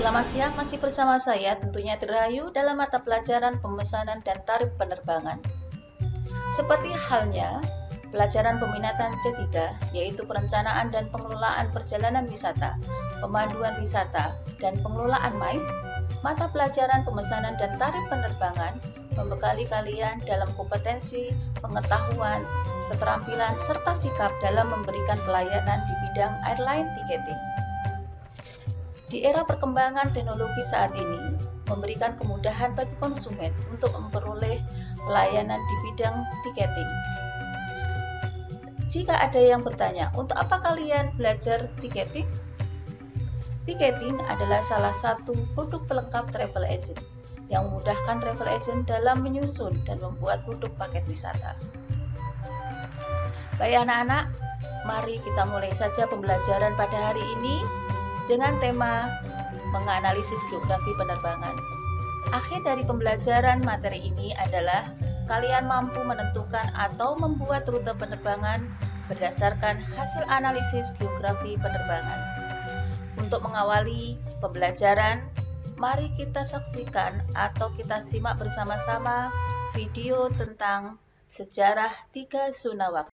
Selamat siang, masih bersama saya tentunya Tirayu dalam mata pelajaran pemesanan dan tarif penerbangan. Seperti halnya pelajaran peminatan C3, yaitu perencanaan dan pengelolaan perjalanan wisata, pemanduan wisata, dan pengelolaan MICE, mata pelajaran pemesanan dan tarif penerbangan membekali kalian dalam kompetensi, pengetahuan, keterampilan, serta sikap dalam memberikan pelayanan di bidang airline ticketing. Di era perkembangan teknologi saat ini, memberikan kemudahan bagi konsumen untuk memperoleh pelayanan di bidang tiketing. Jika ada yang bertanya, untuk apa kalian belajar tiketing? Tiketing adalah salah satu produk pelengkap travel agent yang memudahkan travel agent dalam menyusun dan membuat produk paket wisata. Baik anak-anak, mari kita mulai saja pembelajaran pada hari ini dengan tema menganalisis geografi penerbangan. Akhir dari pembelajaran materi ini adalah kalian mampu menentukan atau membuat rute penerbangan berdasarkan hasil analisis geografi penerbangan. Untuk mengawali pembelajaran, mari kita saksikan atau kita simak bersama-sama video tentang sejarah 3 zona waktu.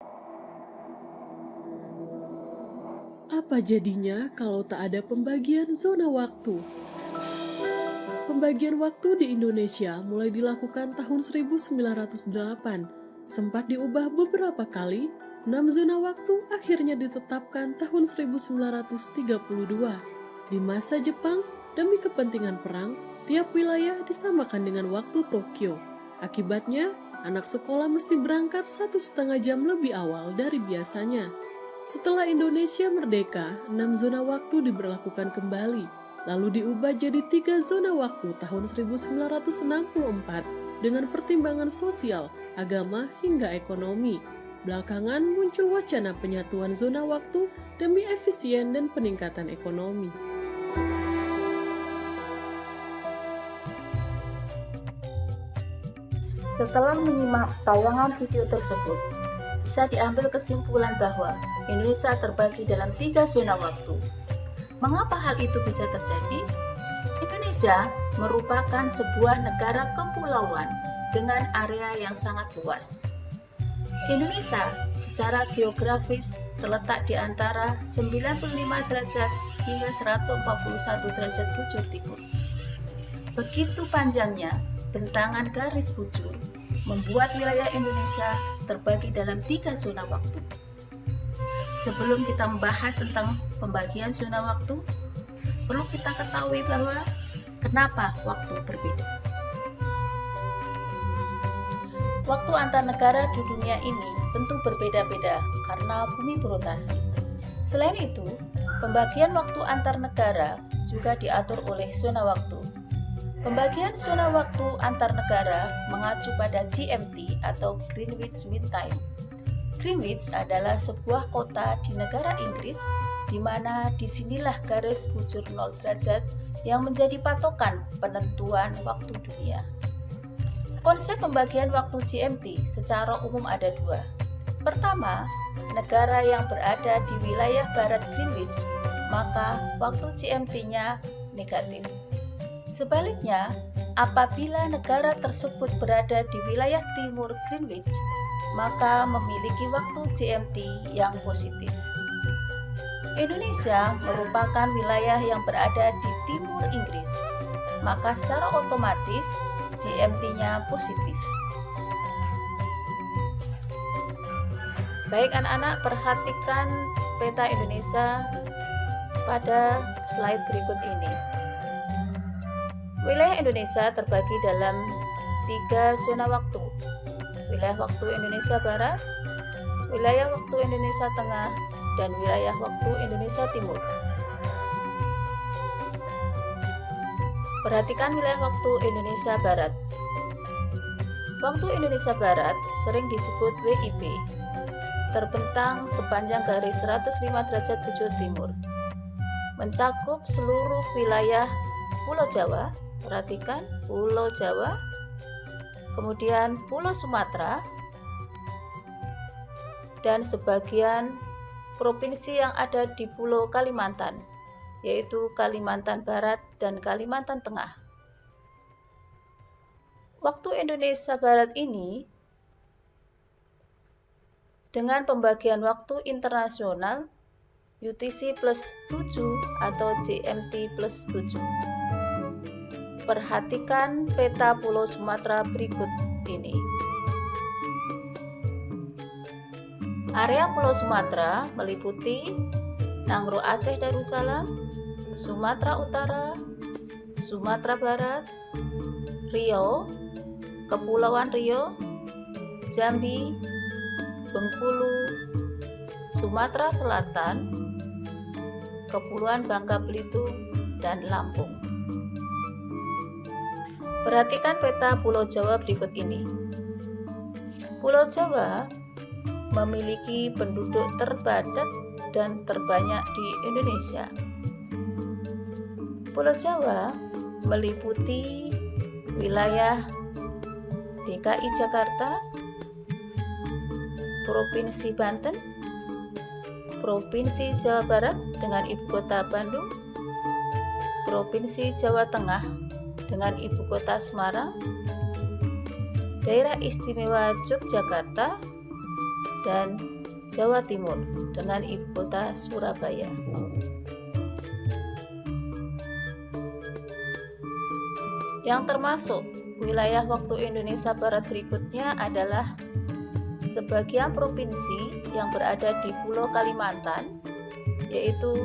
Apa jadinya kalau tak ada pembagian zona waktu? Pembagian waktu di Indonesia mulai dilakukan tahun 1908. Sempat diubah beberapa kali, 6 zona waktu akhirnya ditetapkan tahun 1932. Di masa Jepang, demi kepentingan perang, tiap wilayah disamakan dengan waktu Tokyo. Akibatnya, anak sekolah mesti berangkat 1,5 jam lebih awal dari biasanya. Setelah Indonesia merdeka, 6 zona waktu diberlakukan kembali, lalu diubah jadi 3 zona waktu tahun 1964 dengan pertimbangan sosial, agama, hingga ekonomi. Belakangan muncul wacana penyatuan zona waktu demi efisien dan peningkatan ekonomi. Setelah menyimak tayangan video tersebut, bisa diambil kesimpulan bahwa Indonesia terbagi dalam 3 zona waktu. Mengapa hal itu bisa terjadi? Indonesia merupakan sebuah negara kepulauan dengan area yang sangat luas. Indonesia secara geografis terletak di antara 95 derajat hingga 141 derajat bujur timur. Begitu panjangnya bentangan garis bujur membuat wilayah Indonesia terbagi dalam 3 zona waktu. Sebelum kita membahas tentang pembagian zona waktu, perlu kita ketahui bahwa kenapa waktu berbeda. Waktu antar negara di dunia ini tentu berbeda-beda karena bumi berotasi. Selain itu, pembagian waktu antar negara juga diatur oleh zona waktu. Pembagian zona waktu antar negara mengacu pada GMT atau Greenwich Mean Time. Greenwich adalah sebuah kota di negara Inggris, di mana disinilah garis bujur 0 derajat yang menjadi patokan penentuan waktu dunia. Konsep pembagian waktu GMT secara umum ada 2. Pertama, negara yang berada di wilayah barat Greenwich, maka waktu GMT-nya negatif. Sebaliknya, apabila negara tersebut berada di wilayah timur Greenwich, maka memiliki waktu GMT yang positif. Indonesia merupakan wilayah yang berada di timur Inggris, maka secara otomatis GMT-nya positif. Baik anak-anak, perhatikan peta Indonesia pada slide berikut ini. Wilayah Indonesia terbagi dalam 3 zona waktu. Wilayah waktu Indonesia Barat, wilayah waktu Indonesia Tengah, dan wilayah waktu Indonesia Timur. Perhatikan wilayah waktu Indonesia Barat. Waktu Indonesia Barat sering disebut WIB, terbentang sepanjang garis 105 derajat bujur timur, mencakup seluruh wilayah Pulau Jawa. Perhatikan Pulau Jawa, kemudian Pulau Sumatera, dan sebagian provinsi yang ada di Pulau Kalimantan. yaitu Kalimantan Barat dan Kalimantan Tengah. Waktu Indonesia Barat ini dengan pembagian waktu internasional UTC plus 7 atau GMT plus 7. Perhatikan peta Pulau Sumatera berikut ini. Area Pulau Sumatera meliputi Nangro Aceh Darussalam, Sumatera Utara, Sumatera Barat, Riau, Kepulauan Riau, Jambi, Bengkulu, Sumatera Selatan, Kepulauan Bangka Belitung, dan Lampung. Perhatikan peta Pulau Jawa berikut ini. Pulau Jawa memiliki penduduk terpadat dan terbanyak di Indonesia. Pulau Jawa meliputi wilayah DKI Jakarta, Provinsi Banten, Provinsi Jawa Barat dengan ibu kota Bandung, Provinsi Jawa Tengah dengan ibu kota Semarang, Daerah Istimewa Yogyakarta, dan Jawa Timur dengan ibu kota Surabaya. Yang termasuk wilayah waktu Indonesia Barat berikutnya adalah sebagian provinsi yang berada di Pulau Kalimantan, yaitu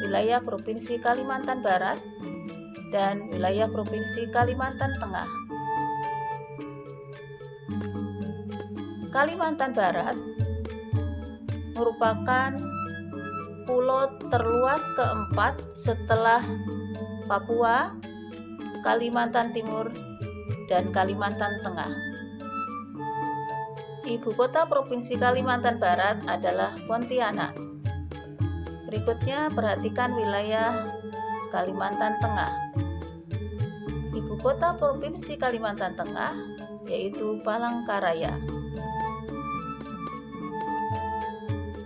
wilayah Provinsi Kalimantan Barat dan wilayah Provinsi Kalimantan Tengah. Kalimantan Barat merupakan pulau terluas keempat setelah Papua, Kalimantan Timur, dan Kalimantan Tengah. Ibu kota Provinsi Kalimantan Barat adalah Pontianak. Berikutnya perhatikan wilayah Kalimantan Tengah. Ibu kota Provinsi Kalimantan Tengah yaitu Palangkaraya.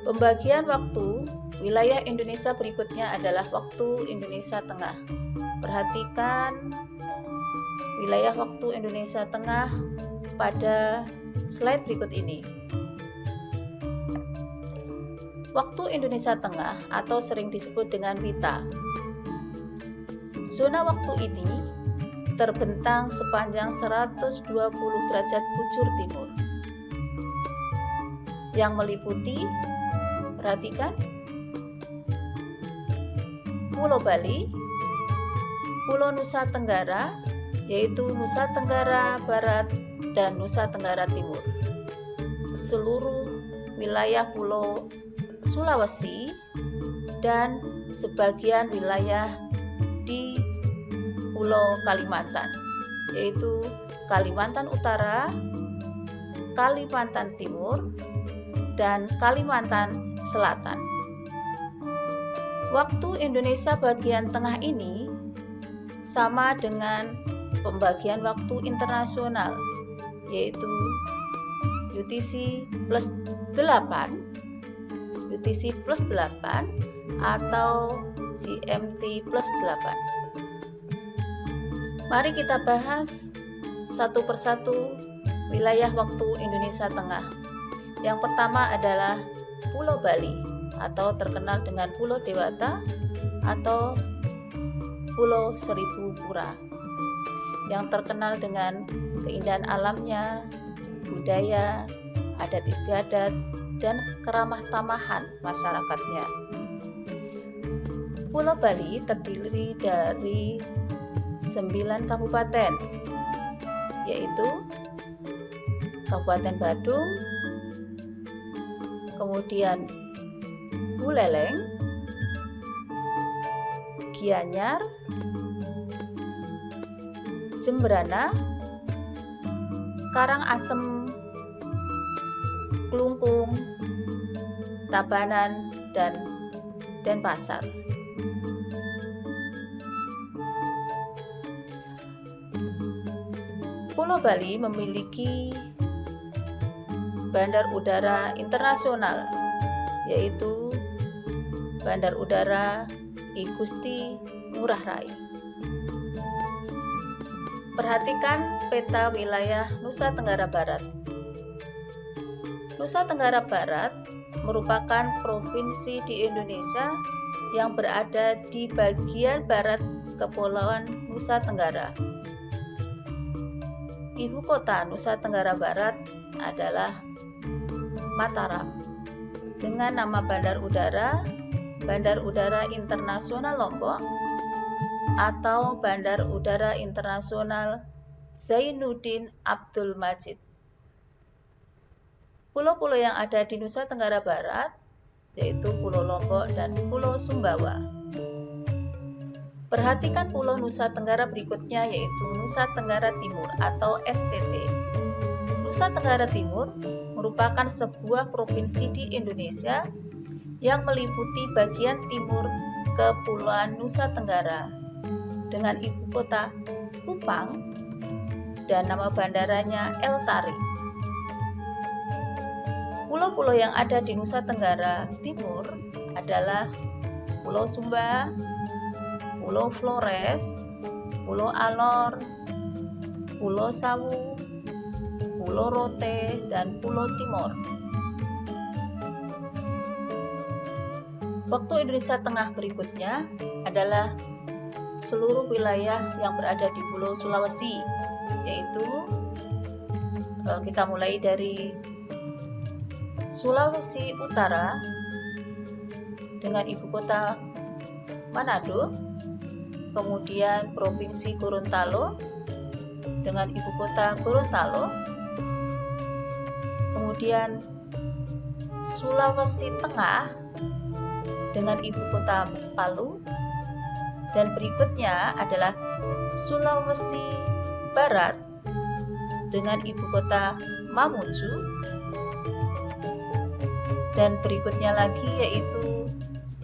Pembagian waktu wilayah Indonesia berikutnya adalah waktu Indonesia Tengah. Perhatikan wilayah waktu Indonesia Tengah pada slide berikut ini. Waktu Indonesia Tengah atau sering disebut dengan WITA. Zona waktu ini terbentang sepanjang 120 derajat bujur timur yang meliputi, perhatikan, Pulau Bali, Pulau Nusa Tenggara, yaitu Nusa Tenggara Barat dan Nusa Tenggara Timur, seluruh wilayah Pulau Sulawesi, dan sebagian wilayah di Pulau Kalimantan, yaitu Kalimantan Utara, Kalimantan Timur, dan Kalimantan Selatan. Waktu Indonesia bagian tengah ini sama dengan pembagian waktu internasional, yaitu UTC plus 8, UTC plus 8 atau GMT plus 8. Mari kita bahas satu persatu wilayah waktu Indonesia Tengah. Yang pertama adalah Pulau Bali atau terkenal dengan Pulau Dewata atau Pulau Seribu Pura, yang terkenal dengan keindahan alamnya, budaya, adat istiadat, dan keramah tamahan masyarakatnya. Pulau Bali terdiri dari 9 kabupaten, yaitu Kabupaten Badung, kemudian Buleleng, Gianyar, Jembrana, Karangasem, Klungkung, Tabanan, dan Denpasar. Pulau Bali memiliki bandar udara internasional, yaitu Bandar Udara I Gusti Ngurah Rai. Perhatikan peta wilayah Nusa Tenggara Barat. Nusa Tenggara Barat merupakan provinsi di Indonesia yang berada di bagian barat Kepulauan Nusa Tenggara. Ibu kota Nusa Tenggara Barat adalah Mataram, dengan nama Bandar Udara Internasional Lombok atau Bandar Udara Internasional Zainuddin Abdul Majid. Pulau-pulau yang ada di Nusa Tenggara Barat yaitu Pulau Lombok dan Pulau Sumbawa. Perhatikan pulau Nusa Tenggara berikutnya yaitu Nusa Tenggara Timur atau NTT. Nusa Tenggara Timur merupakan sebuah provinsi di Indonesia yang meliputi bagian timur Kepulauan Nusa Tenggara dengan ibu kota Kupang dan nama bandaranya El Tari. Pulau-pulau yang ada di Nusa Tenggara Timur adalah Pulau Sumba, Pulau Flores, Pulau Alor, Pulau Sawu, Pulau Rote, dan Pulau Timor. Waktu Indonesia Tengah berikutnya adalah seluruh wilayah yang berada di Pulau Sulawesi, yaitu kita mulai dari Sulawesi Utara dengan ibu kota Manado, kemudian Provinsi Gorontalo dengan ibu kota Gorontalo, kemudian Sulawesi Tengah dengan ibu kota Palu, dan berikutnya adalah Sulawesi Barat dengan ibu kota Mamuju, dan berikutnya lagi yaitu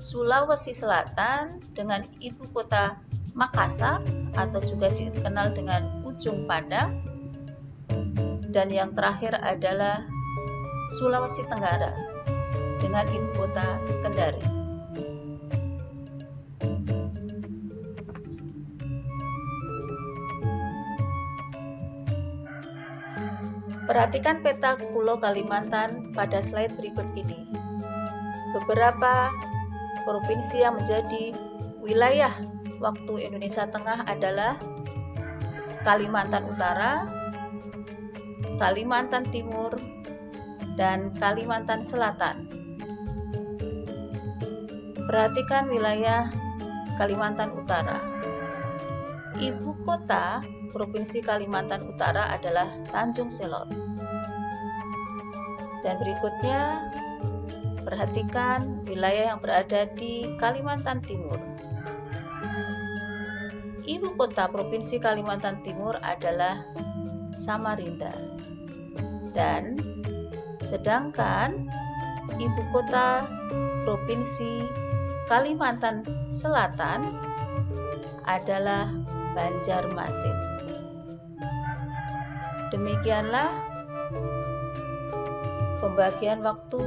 Sulawesi Selatan dengan ibu kota Makassar atau juga dikenal dengan Ujung Pandang, dan yang terakhir adalah Sulawesi Tenggara dengan ibu kota Kendari. Perhatikan peta Pulau Kalimantan pada slide berikut ini. Beberapa provinsi yang menjadi wilayah waktu Indonesia Tengah adalah Kalimantan Utara, Kalimantan Timur, dan Kalimantan Selatan. Perhatikan wilayah Kalimantan Utara. Ibu kota Provinsi Kalimantan Utara adalah Tanjung Selor. Dan berikutnya, perhatikan wilayah yang berada di Kalimantan Timur. Ibu kota Provinsi Kalimantan Timur adalah Samarinda. Dan sedangkan ibu kota Provinsi Kalimantan Selatan adalah Banjarmasin. Demikianlah pembagian waktu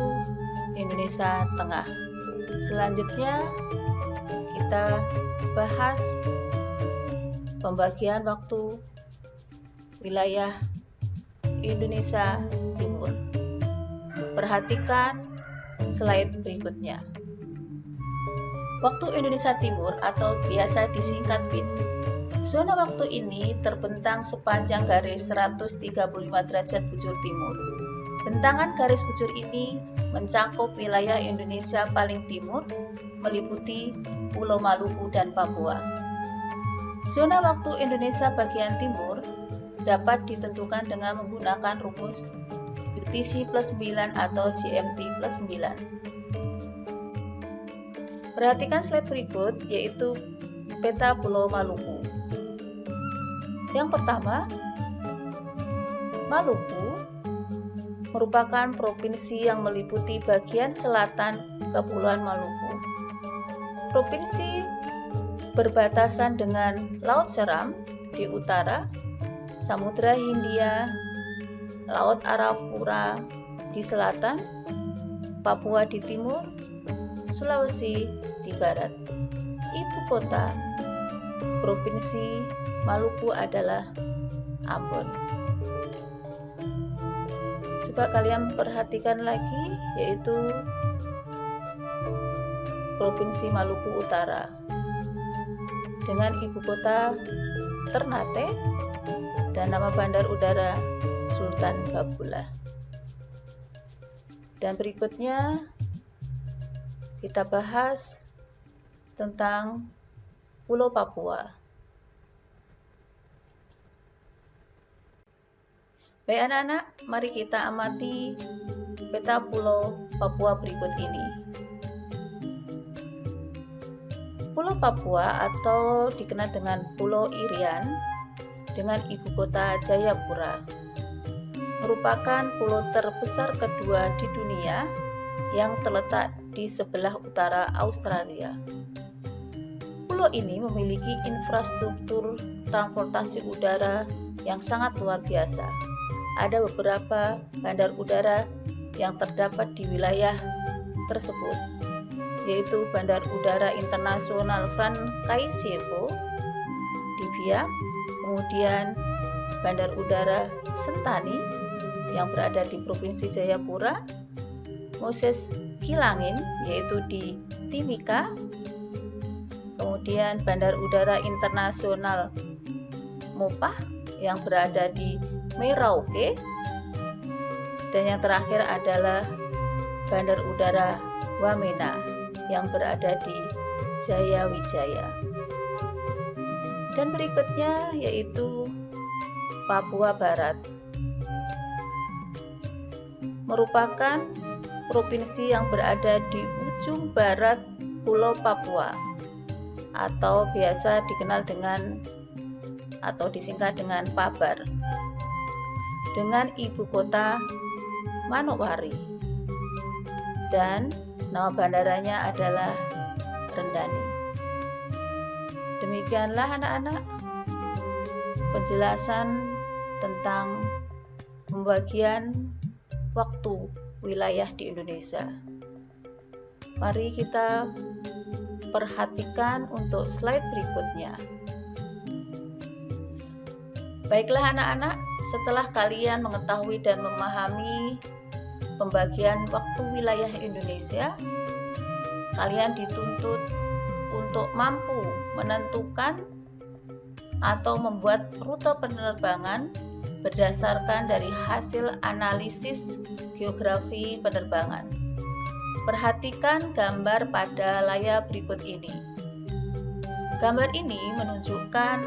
Indonesia Tengah. Selanjutnya kita bahas pembagian waktu wilayah Indonesia Timur. Perhatikan slide berikutnya. Waktu Indonesia Timur atau biasa disingkat WIT. Zona waktu ini terbentang sepanjang garis 135 derajat bujur timur. Bentangan garis bujur ini mencakup wilayah Indonesia paling timur, meliputi Pulau Maluku dan Papua. Zona waktu Indonesia bagian timur dapat ditentukan dengan menggunakan rumus UTC plus 9 atau GMT plus 9. Perhatikan slide berikut, yaitu peta Pulau Maluku. Yang pertama, Maluku merupakan provinsi yang meliputi bagian selatan Kepulauan Maluku. Provinsi berbatasan dengan Laut Seram di utara, Samudra Hindia, Laut Arafura di selatan, Papua di timur, Sulawesi di barat. ibu kota Provinsi Maluku adalah Ambon. Coba kalian perhatikan lagi, yaitu Provinsi Maluku Utara dengan ibu kota Ternate dan nama bandar udara Sultan Babulah. Dan berikutnya kita bahas tentang Pulau Papua. Baik anak-anak, mari kita amati peta Pulau Papua berikut ini. Pulau Papua atau dikenal dengan Pulau Irian dengan ibu kota Jayapura merupakan pulau terbesar kedua di dunia yang terletak di sebelah utara Australia. Pulau ini memiliki infrastruktur transportasi udara yang sangat luar biasa. Ada beberapa bandar udara yang terdapat di wilayah tersebut, yaitu Bandar Udara Internasional Francaisevo di Biak, kemudian Bandar Udara Sentani yang berada di Provinsi Jayapura, Moses Kilangin yaitu di Timika, kemudian Bandar Udara Internasional Mopah yang berada di Merauke, dan yang terakhir adalah Bandar Udara Wamena yang berada di Jayawijaya. Dan berikutnya yaitu Papua Barat, merupakan provinsi yang berada di ujung barat Pulau Papua atau biasa dikenal dengan atau disingkat dengan Pabar, dengan ibu kota Manokwari dan nama bandaranya adalah Rendani. Demikianlah anak-anak penjelasan tentang pembagian waktu wilayah di Indonesia. Mari kita perhatikan untuk slide berikutnya. Baiklah anak-anak, setelah kalian mengetahui dan memahami pembagian waktu wilayah Indonesia, kalian dituntut untuk mampu menentukan atau membuat rute penerbangan berdasarkan dari hasil analisis geografi penerbangan. Perhatikan gambar pada layar berikut ini. Gambar ini menunjukkan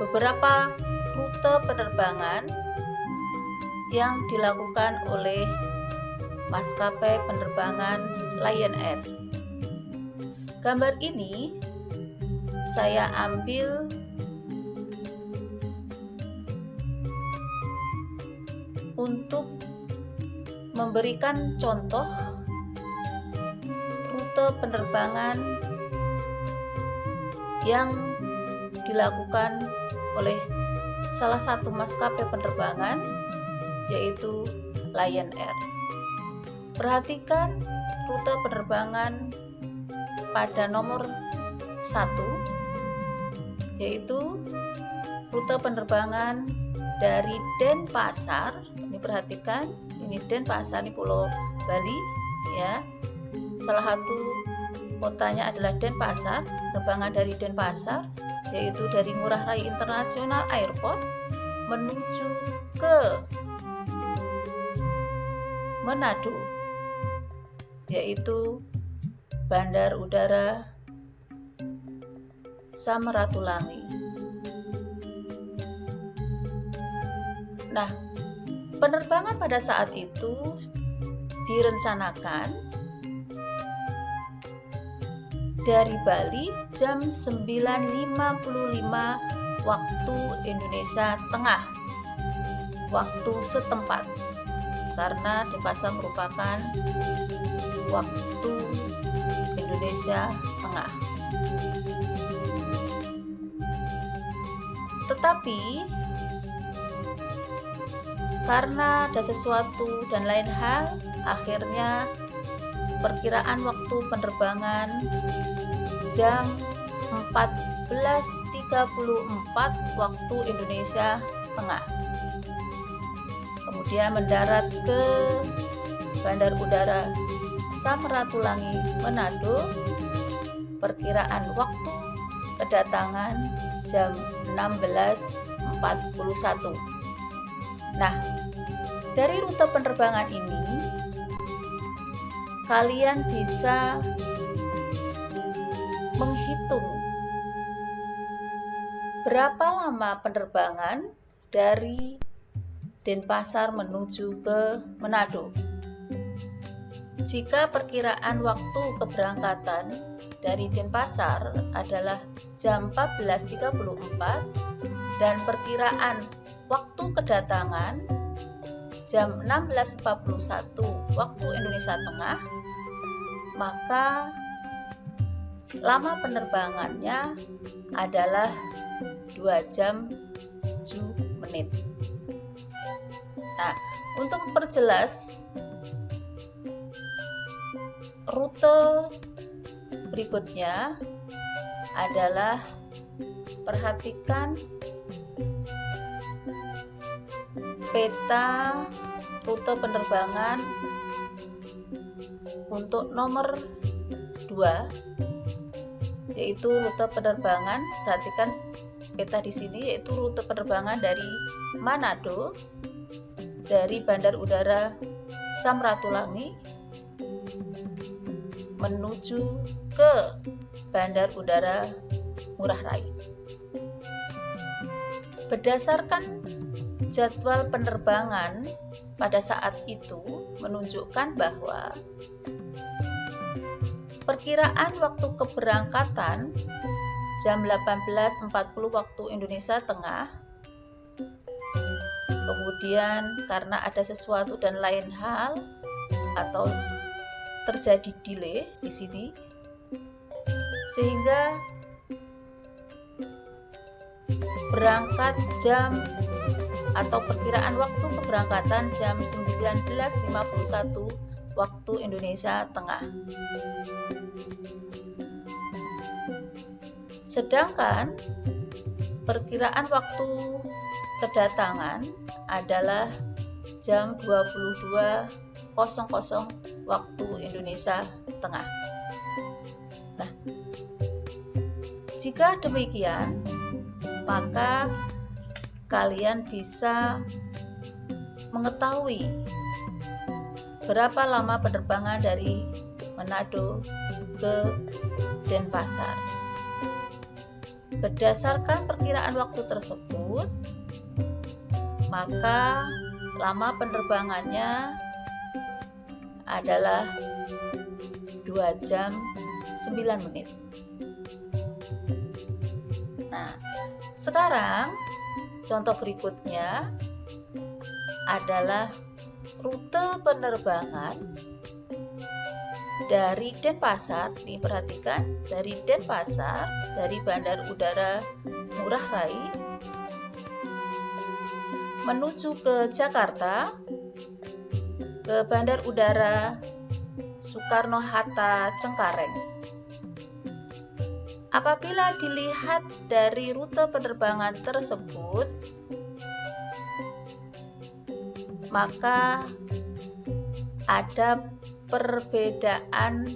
beberapa rute penerbangan yang dilakukan oleh maskapai penerbangan Lion Air. Gambar ini saya ambil untuk memberikan contoh rute penerbangan yang dilakukan oleh salah satu maskapai penerbangan, yaitu Lion Air. Perhatikan rute penerbangan pada nomor 1, yaitu rute penerbangan dari Denpasar. Ini perhatikan, ini Denpasar, ini Pulau Bali ya. Salah satu kotanya adalah Denpasar. Penerbangan dari Denpasar yaitu dari Ngurah Rai International Airport menuju ke Manado, yaitu Bandar Udara Samratulangi. Nah, penerbangan pada saat itu direncanakan dari Bali jam 9.55 waktu Indonesia Tengah, waktu setempat, karena Denpasar merupakan waktu Indonesia Tengah. Tetapi karena ada sesuatu dan lain hal, akhirnya perkiraan waktu penerbangan jam 14.34 waktu Indonesia Tengah. Kemudian mendarat ke Bandar Udara Samratulangi, Manado. Perkiraan waktu kedatangan jam 16.41. Nah, dari rute penerbangan ini kalian bisa menghitung berapa lama penerbangan dari Denpasar menuju ke Manado. Jika perkiraan waktu keberangkatan dari Denpasar adalah jam 14.34 dan perkiraan waktu kedatangan jam 16.41 waktu Indonesia Tengah, maka lama penerbangannya adalah 2 jam 7 menit. Nah, untuk memperjelas rute berikutnya adalah perhatikan peta rute penerbangan untuk nomor 2, yaitu rute penerbangan. Perhatikan peta di sini, yaitu rute penerbangan dari Manado, dari Bandar Udara Samratulangi menuju ke Bandar Udara Ngurah Rai. Berdasarkan jadwal penerbangan pada saat itu menunjukkan bahwa perkiraan waktu keberangkatan jam 18.40 waktu Indonesia Tengah. Kemudian karena ada sesuatu dan lain hal atau terjadi delay di sini, sehingga berangkat jam atau perkiraan waktu keberangkatan jam 19.51 waktu Indonesia Tengah. Sedangkan perkiraan waktu kedatangan adalah jam 22.00 waktu Indonesia Tengah. Nah, jika demikian, maka kalian bisa mengetahui berapa lama penerbangan dari Manado ke Denpasar. Berdasarkan perkiraan waktu tersebut, maka lama penerbangannya adalah 2 jam 9 menit. Nah, sekarang contoh berikutnya adalah rute penerbangan dari Denpasar. Diperhatikan, dari Denpasar, dari Bandar Udara Ngurah Rai menuju ke Jakarta, ke Bandar Udara Soekarno-Hatta Cengkareng. Apabila dilihat dari rute penerbangan tersebut, maka ada perbedaan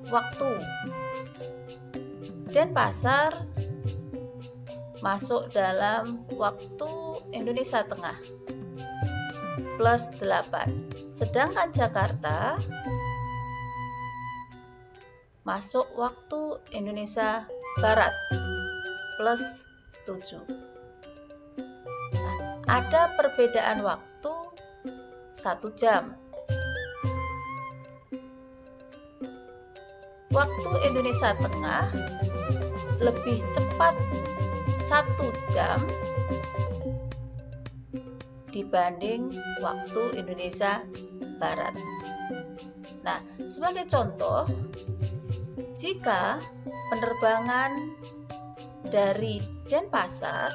waktu. Denpasar masuk dalam waktu Indonesia Tengah plus 8, sedangkan Jakarta masuk waktu Indonesia Barat plus 7. Nah, ada perbedaan waktu 1 jam. Waktu Indonesia Tengah lebih cepat 1 jam dibanding waktu Indonesia Barat. Nah, sebagai contoh, jika penerbangan dari Denpasar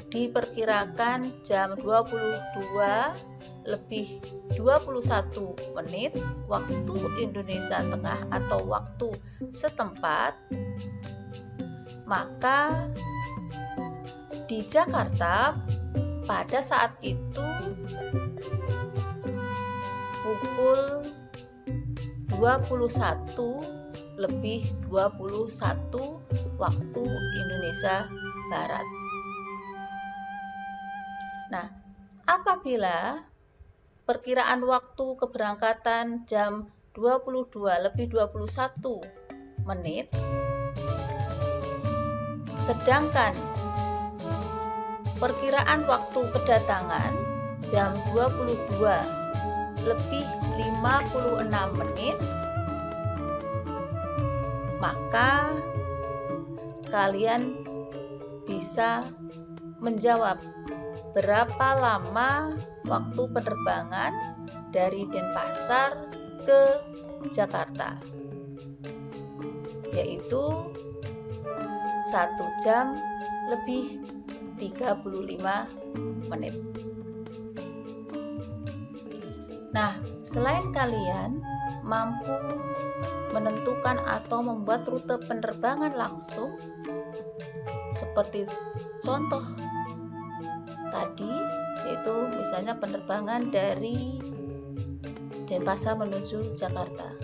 diperkirakan jam 22.50 lebih 21 menit waktu Indonesia Tengah atau waktu setempat, maka di Jakarta pada saat itu pukul 21 lebih 21 waktu Indonesia Barat. Nah, apabila perkiraan waktu keberangkatan jam 22 lebih 21 menit, sedangkan perkiraan waktu kedatangan jam 22 lebih 56 menit, maka kalian bisa menjawab berapa lama waktu penerbangan dari Denpasar ke Jakarta, yaitu 1 jam lebih 35 menit. Nah, selain kalian mampu menentukan atau membuat rute penerbangan langsung, seperti contoh tadi, yaitu misalnya penerbangan dari Denpasar menuju Jakarta.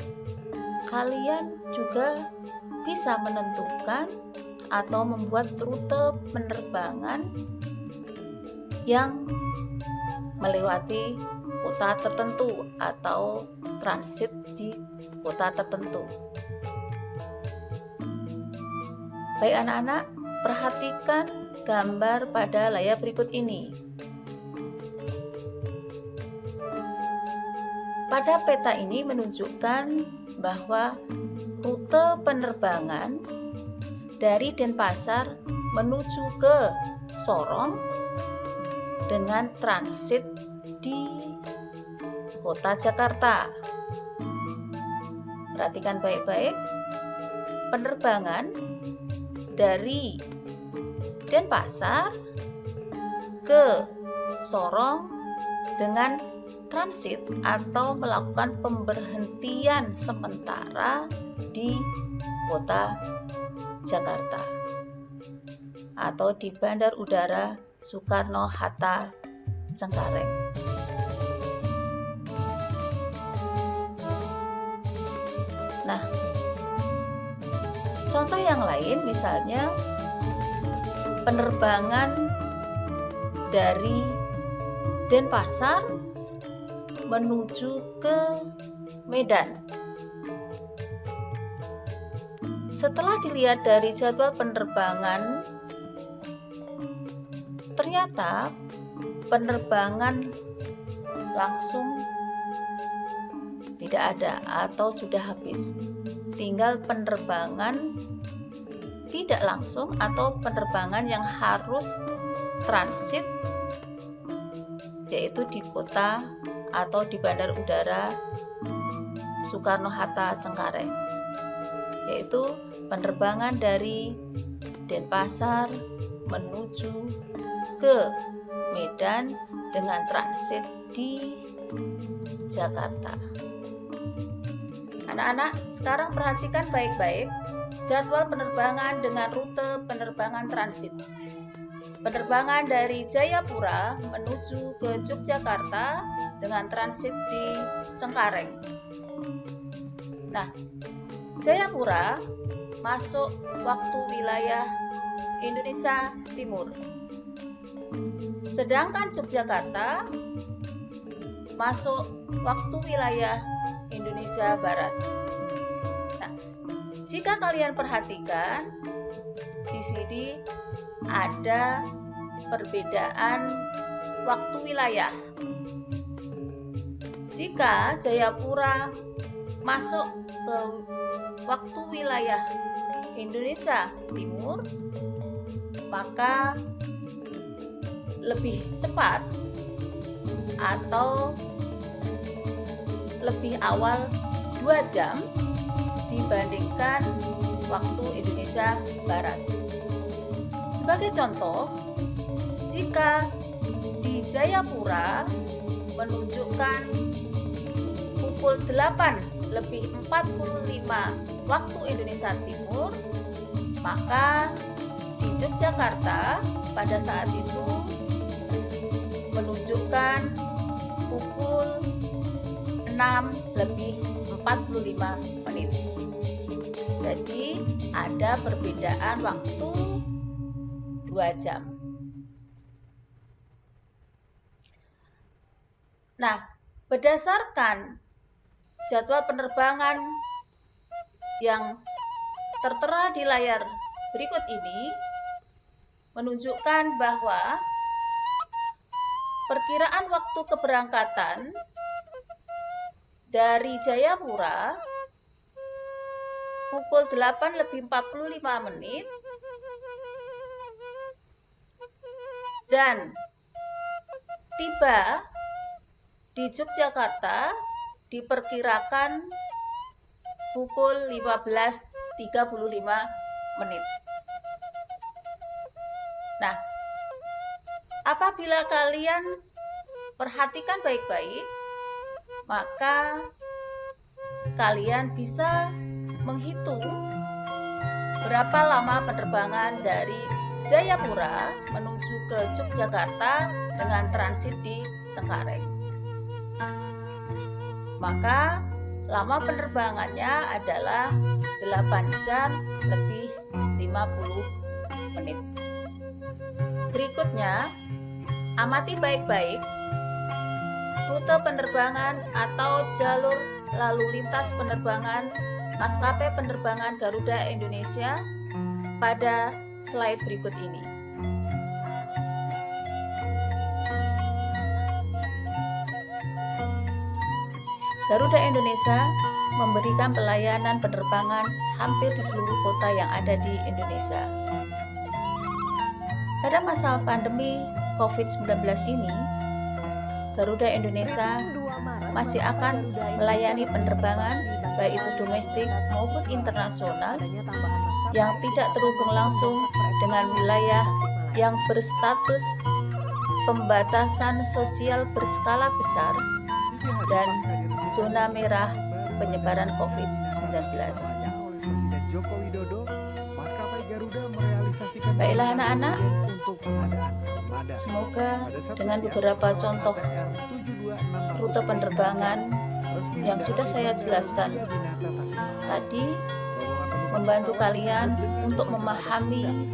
Kalian juga bisa menentukan atau membuat rute penerbangan yang melewati kota tertentu atau transit di kota tertentu. Baik anak-anak, perhatikan gambar pada layar berikut ini. Pada peta ini menunjukkan bahwa rute penerbangan dari Denpasar menuju ke Sorong dengan transit di kota Jakarta. Perhatikan baik-baik, penerbangan dari Denpasar ke Sorong dengan transit atau melakukan pemberhentian sementara di kota Jakarta atau di Bandar Udara Soekarno-Hatta Cengkareng. Nah, contoh yang lain misalnya penerbangan dari Denpasar menuju ke Medan. Setelah dilihat dari jadwal penerbangan, ternyata penerbangan langsung tidak ada atau sudah habis. Tinggal penerbangan tidak langsung atau penerbangan yang harus transit, yaitu di kota atau di Bandar Udara Soekarno-Hatta Cengkareng, yaitu penerbangan dari Denpasar menuju ke Medan dengan transit di Jakarta. Anak-anak, sekarang perhatikan baik-baik jadwal penerbangan dengan rute penerbangan transit. Penerbangan dari Jayapura menuju ke Yogyakarta dengan transit di Cengkareng. Nah, Jayapura masuk waktu wilayah Indonesia Timur. Sedangkan Yogyakarta masuk waktu wilayah Indonesia Barat. Nah, jika kalian perhatikan di sini ada perbedaan waktu wilayah. Jika Jayapura masuk ke waktu wilayah Indonesia Timur, maka lebih cepat atau lebih awal 2 jam dibandingkan waktu Indonesia Barat. Sebagai contoh, jika di Jayapura menunjukkan pukul 8:45 waktu Indonesia Timur, maka di Yogyakarta pada saat itu menunjukkan pukul 6:45. Jadi ada perbedaan waktu 2 jam. Nah, berdasarkan jadwal penerbangan yang tertera di layar berikut ini menunjukkan bahwa perkiraan waktu keberangkatan dari Jayapura pukul 8:45 dan tiba di Yogyakarta diperkirakan pukul 15:35. Nah, apabila kalian perhatikan baik-baik, maka kalian bisa menghitung berapa lama penerbangan dari Jayapura menuju ke Yogyakarta dengan transit di Cengkareng. Maka lama penerbangannya adalah 8 jam lebih 50 menit. Berikutnya, amati baik-baik rute penerbangan atau jalur lalu lintas penerbangan maskapai penerbangan Garuda Indonesia pada slide berikut ini. Garuda Indonesia memberikan pelayanan penerbangan hampir di seluruh kota yang ada di Indonesia. Pada masa pandemi COVID-19 ini, Garuda Indonesia masih akan melayani penerbangan baik itu domestik maupun internasional yang tidak terhubung langsung dengan wilayah yang berstatus pembatasan sosial berskala besar dan zona merah penyebaran COVID-19. Baiklah anak-anak, semoga dengan beberapa contoh rute penerbangan yang sudah saya jelaskan tadi membantu kalian untuk memahami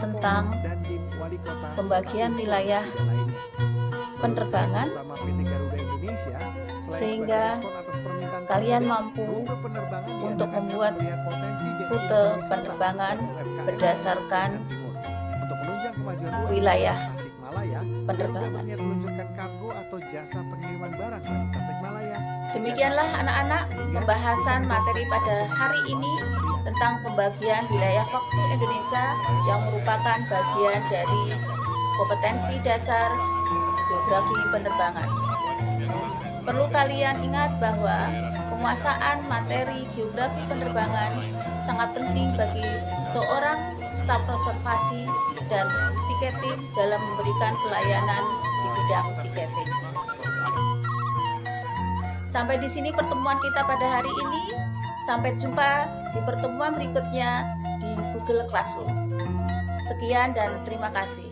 tentang pembagian wilayah penerbangan sehingga kalian mampu untuk membuat rute penerbangan berdasarkan wilayah penerbangan. Demikianlah anak-anak pembahasan materi pada hari ini tentang pembagian wilayah waktu Indonesia yang merupakan bagian dari kompetensi dasar geografi penerbangan. Perlu kalian ingat bahwa penguasaan materi geografi penerbangan sangat penting bagi seorang staf reservasi dan tiketing dalam memberikan pelayanan di bidang tiketing. Sampai di sini pertemuan kita pada hari ini. Sampai jumpa di pertemuan berikutnya di Google Classroom. Sekian dan terima kasih.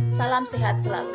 Salam sehat selalu.